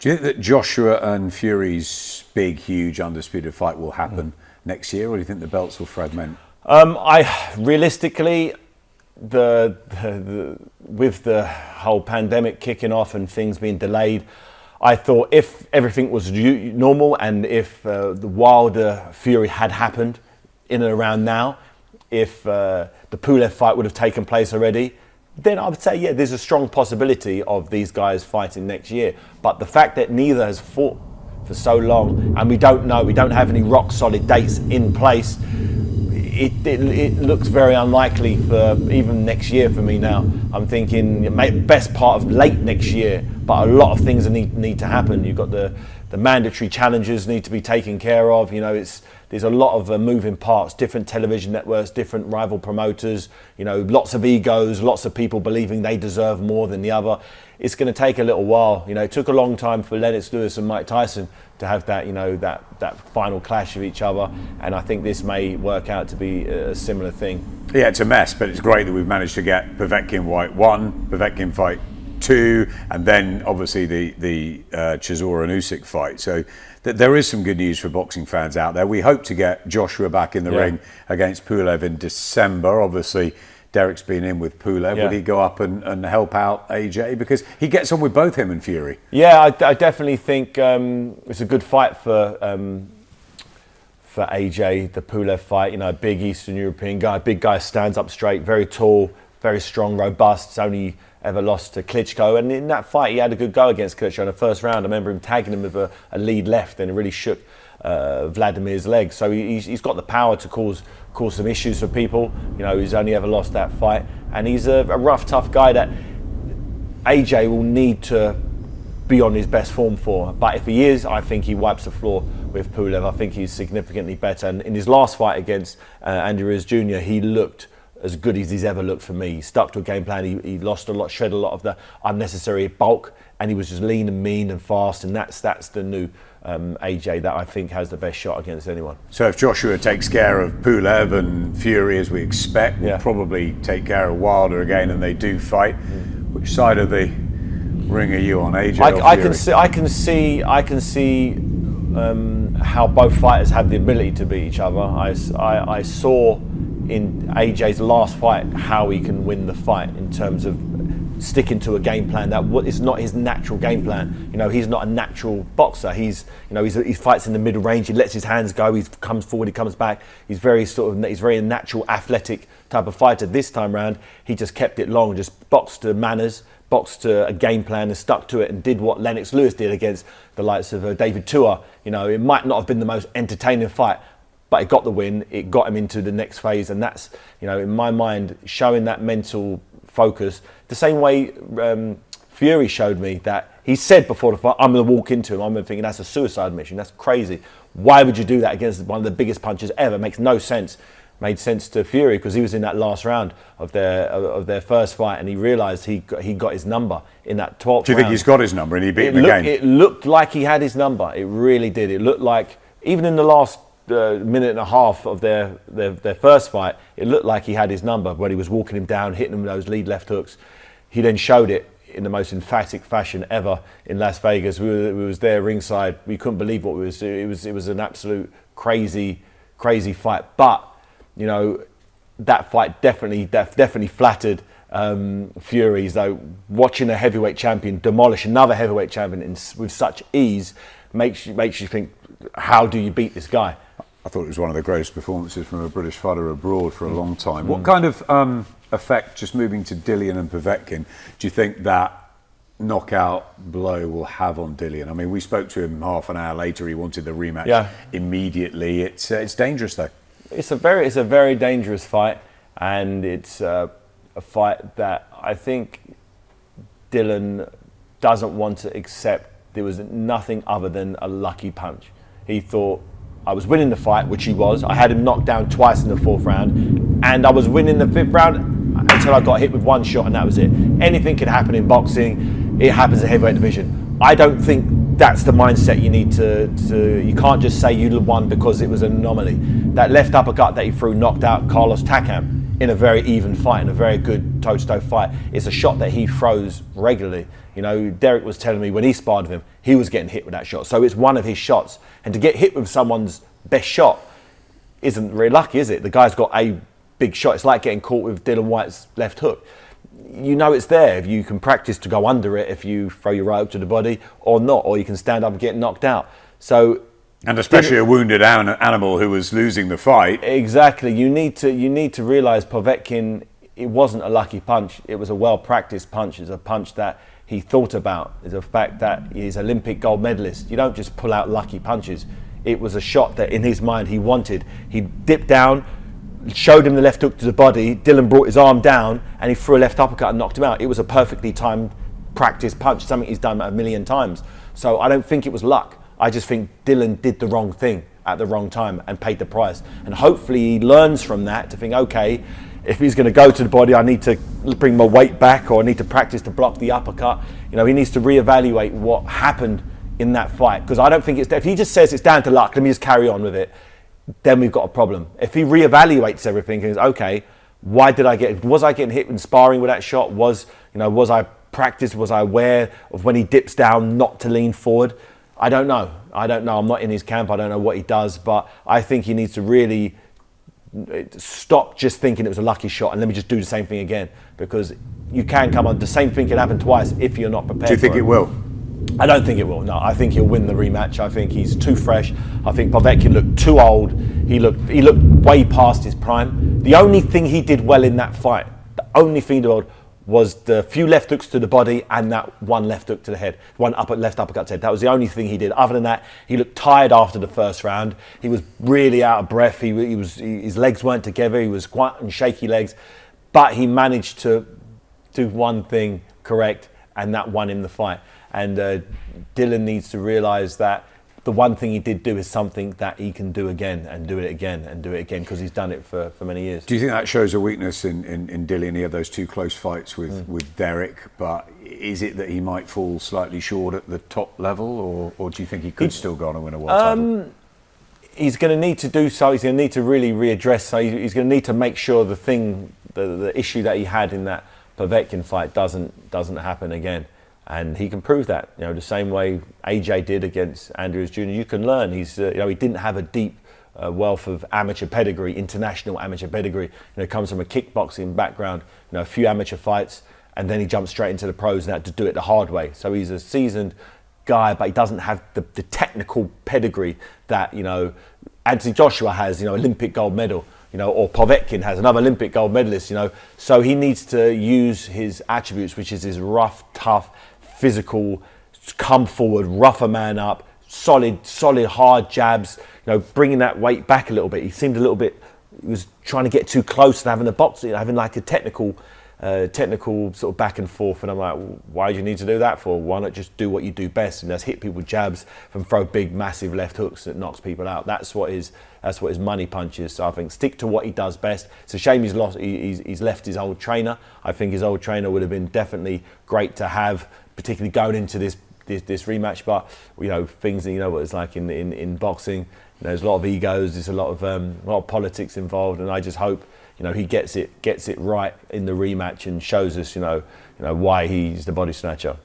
Do you think that Joshua and Fury's big, huge, undisputed fight will happen next year, or do you think the belts will fragment? Realistically, with the whole pandemic kicking off and things being delayed, I thought if everything was normal and if the Wilder Fury had happened in and around now, if the Pulev fight would have taken place already, then I would say, yeah, there's a strong possibility of these guys fighting next year. But the fact that neither has fought for so long, and we don't have any rock solid dates in place, it looks very unlikely for even next year for me now. I'm thinking best part of late next year, but a lot of things need to happen. You've got the mandatory challenges need to be taken care of. There's a lot of moving parts, different television networks, different rival promoters, lots of egos, lots of people believing they deserve more than the other. It's going to take a little while. It took a long time for Lennox Lewis and Mike Tyson to have that, that final clash of each other. And I think this may work out to be a similar thing. Yeah, it's a mess, but it's great that we've managed to get Povetkin Whyte 1, Povetkin fight 2, and then obviously the Chisora and Usyk fight. So there is some good news for boxing fans out there. We hope to get Joshua back in the ring against Pulev in December. Obviously, Derek's been in with Pulev. Yeah. Would he go up and help out AJ? Because he gets on with both him and Fury. Yeah, I definitely think it's a good fight for AJ, the Pulev fight. Big Eastern European guy, big guy, stands up straight, very tall, very strong, robust. It's only ever lost to Klitschko, and in that fight he had a good go against Klitschko in the first round. I remember him tagging him with a lead left, and it really shook Vladimir's legs. So he's got the power to cause some issues for people. He's only ever lost that fight, and he's a rough, tough guy that AJ will need to be on his best form for. But if he is, I think he wipes the floor with Pulev. I think he's significantly better, and in his last fight against Andy Ruiz Jr., he looked as good as he's ever looked for me. He stuck to a game plan. He lost a lot, shredded a lot of the unnecessary bulk, and he was just lean and mean and fast. And that's the new AJ that I think has the best shot against anyone. So if Joshua takes care of Pulev and Fury as we expect, will probably take care of Wilder again, and they do fight. Which side of the ring are you on, AJ or Fury? I can see how both fighters have the ability to beat each other. I saw in AJ's last fight how he can win the fight in terms of sticking to a game plan that is not his natural game plan. He's not a natural boxer. He fights in the middle range. He lets his hands go. He comes forward. He comes back. He's very natural, athletic type of fighter. This time round, he just kept it long, just boxed to manners, boxed to a game plan and stuck to it, and did what Lennox Lewis did against the likes of David Tua. It might not have been the most entertaining fight, but it got the win. It got him into the next phase, and that's, in my mind, showing that mental focus. The same way Fury showed me that he said before the fight, I'm going to walk into him. I'm thinking that's a suicide mission. That's crazy. Why would you do that against one of the biggest punches ever? It makes no sense. Made sense to Fury because he was in that last round of their first fight, and he realised he got his number in that 12th round. Do you think he's got his number and he beat him again? It looked like he had his number. It really did. It looked like, even in the last minute and a half of their first fight, it looked like he had his number when he was walking him down, hitting him with those lead left hooks. He then showed it in the most emphatic fashion ever in Las Vegas. We was there ringside. We couldn't believe what we was doing. It was an absolute crazy fight. But that fight definitely flattered Fury. So watching a heavyweight champion demolish another heavyweight champion with such ease makes you think, how do you beat this guy? I thought it was one of the greatest performances from a British fighter abroad for a long time. What kind of effect, just moving to Dillian and Povetkin, do you think that knockout blow will have on Dillian? I mean, we spoke to him half an hour later. He wanted the rematch immediately. It's dangerous though. It's a very dangerous fight, and it's a fight that I think Dillian doesn't want to accept. There was nothing other than a lucky punch. He thought, I was winning the fight, which he was. I had him knocked down twice in the 4th round, and I was winning the 5th round until I got hit with one shot, and that was it. Anything could happen in boxing. It happens in heavyweight division. I don't think that's the mindset you need to. You can't just say you won because it was an anomaly. That left uppercut that he threw knocked out Carlos Takam in a very even fight, in a very good toe-to-toe fight. It's a shot that he throws regularly. You know, Derek was telling me when he sparred with him, he was getting hit with that shot. So it's one of his shots. And to get hit with someone's best shot isn't very lucky, is it? The guy's got a big shot. It's like getting caught with Dillian Whyte's left hook. You know it's there if you can practice to go under it, if you throw your right up to the body or not, or you can stand up and get knocked out. So, and especially a wounded animal who was losing the fight. Exactly. You need to realise Povetkin, it wasn't a lucky punch. It was a well-practiced punch. It's a punch that he thought about. It's a fact that he's Olympic gold medalist. You don't just pull out lucky punches. It was a shot that in his mind he wanted. He dipped down, showed him the left hook to the body. Dillian brought his arm down and he threw a left uppercut and knocked him out. It was a perfectly timed, practiced punch, something he's done a million times. So I don't think it was luck. I just think Dillian did the wrong thing at the wrong time and paid the price. And hopefully he learns from that to think, okay, if he's going to go to the body, I need to bring my weight back, or I need to practice to block the uppercut. You know, he needs to reevaluate what happened in that fight, because I don't think if he just says it's down to luck, let me just carry on with it, then we've got a problem. If he reevaluates everything and says, okay, why did was I getting hit in sparring with that shot? Was I practiced? Was I aware of when he dips down not to lean forward? I don't know. I'm not in his camp. I don't know what he does, but I think he needs to really stop just thinking it was a lucky shot and let me just do the same thing again, because you can come on, the same thing can happen twice if you're not prepared. Do you think it will? I don't think it will. No, I think he'll win the rematch. I think he's too fresh. I think Povetkin looked too old. He looked way past his prime. The only thing he did well in that fight, was the few left hooks to the body and that one left hook to the head, left uppercut to the head. That was the only thing he did. Other than that, he looked tired after the first round. He was really out of breath. His legs weren't together. He was quite on shaky legs, but he managed to do one thing correct, and that won him the fight. And Dillian needs to realise that the one thing he did do is something that he can do again and do it again and do it again, because he's done it for many years. Do you think that shows a weakness in Dillian? He had those two close fights with Derek, but is it that he might fall slightly short at the top level, or do you think he could still go on and win a world title? He's going to need to do so. He's going to need to really readdress. So he's going to need to make sure the issue that he had in that Povetkin fight doesn't happen again. And he can prove that, the same way AJ did against Andrews Jr. You can learn. He didn't have a deep wealth of amateur pedigree, international amateur pedigree. Comes from a kickboxing background, a few amateur fights, and then he jumped straight into the pros and had to do it the hard way. So he's a seasoned guy, but he doesn't have the technical pedigree that Anthony Joshua has, Olympic gold medal. Or Povetkin has, another Olympic gold medalist. So he needs to use his attributes, which is his rough, tough, physical, come forward, rough a man up, solid, hard jabs, bringing that weight back a little bit. He seemed he was trying to get too close and having a box, having like a technical sort of back and forth. And I'm like, why do you need to do that for? Why not just do what you do best, and that's hit people with jabs and throw big, massive left hooks that knocks people out. That's what his money punch is. So I think stick to what he does best. It's a shame he's left his old trainer. I think his old trainer would have been definitely great to have, particularly going into this rematch. But things, what it's like in boxing. There's a lot of egos. There's a lot of politics involved, and I just hope he gets it right in the rematch and shows us why he's the body snatcher.